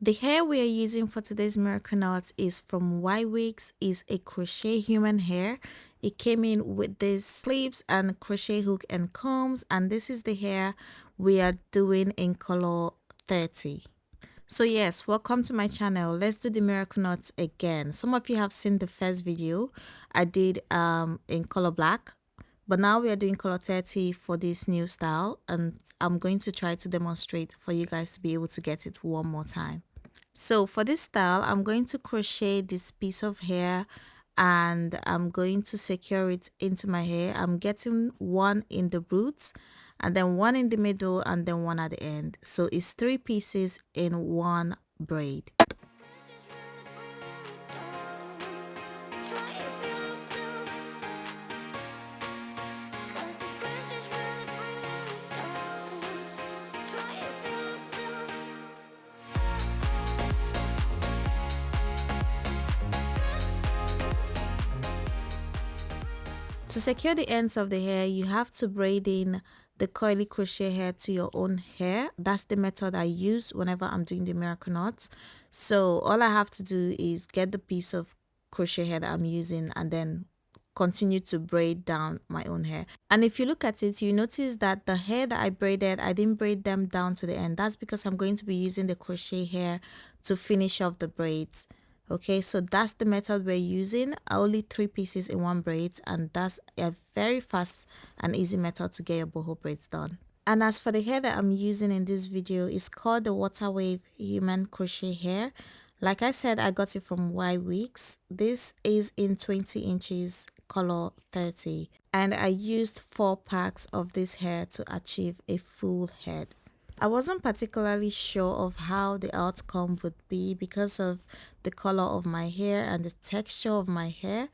The hair we are using for today's miracle knot is from Wigs. Is a crochet human hair. It came in with these clips and crochet hook and combs, and this is the hair we are doing in color 30. So yes, welcome to my channel. Let's do the miracle knots again. Some of you have seen the first video I did in color black, but now we are doing color 30 for this new style, and I'm going to try to demonstrate for you guys to be able to get it one more time. So for this style, I'm going to crochet this piece of hair and I'm going to secure it into my hair. I'm getting one in the roots and then one in the middle and then one at the end. So it's 3 pieces in one braid. To secure the ends of the hair, you have to braid in the coily crochet hair to your own hair. That's the method I use whenever I'm doing the miracle knots. So all I have to do is get the piece of crochet hair that I'm using and then continue to braid down my own hair. And if you look at it, you notice that the hair that I braided, I didn't braid them down to the end. That's because I'm going to be using the crochet hair to finish off the braids. Okay, so that's the method we're using. Only 3 pieces in one braid, and that's a very fast and easy method to get your boho braids done. And as for the hair that I'm using in this video, it's called the Water Wave Human Crochet Hair. Like I said, I got it from Wigs. This is in 20 inches color 30, and I used 4 packs of this hair to achieve a full head. I wasn't particularly sure of how the outcome would be because of the color of my hair and the texture of my hair,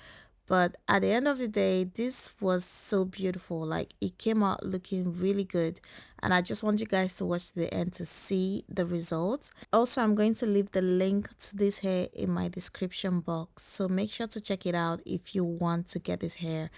but at the end of the day, this was so beautiful. Like, it came out looking really good, and I just want you guys to watch to the end to see the results. Also, I'm going to leave the link to this hair in my description box, so make sure to check it out if you want to get this hair.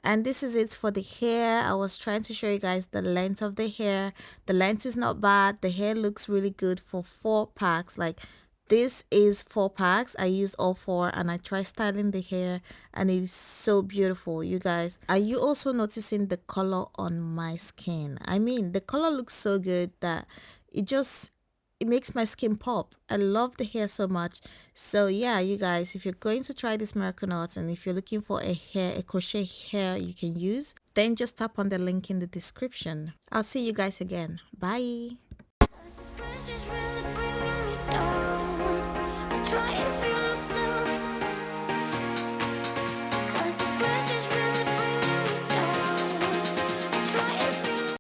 And this is it for the hair. I was trying to show you guys the length of the hair. The length is not bad. The hair looks really good for 4 packs. Like, this is 4 packs. I used all 4 and I tried styling the hair and it is so beautiful. You guys, are you also noticing the color on my skin? I mean, the color looks so good that it makes my skin pop. I love the hair so much. So yeah, you guys, if you're going to try this miracle knot and if you're looking for a crochet hair you can use, then just tap on the link in the description. I'll see you guys again. Bye.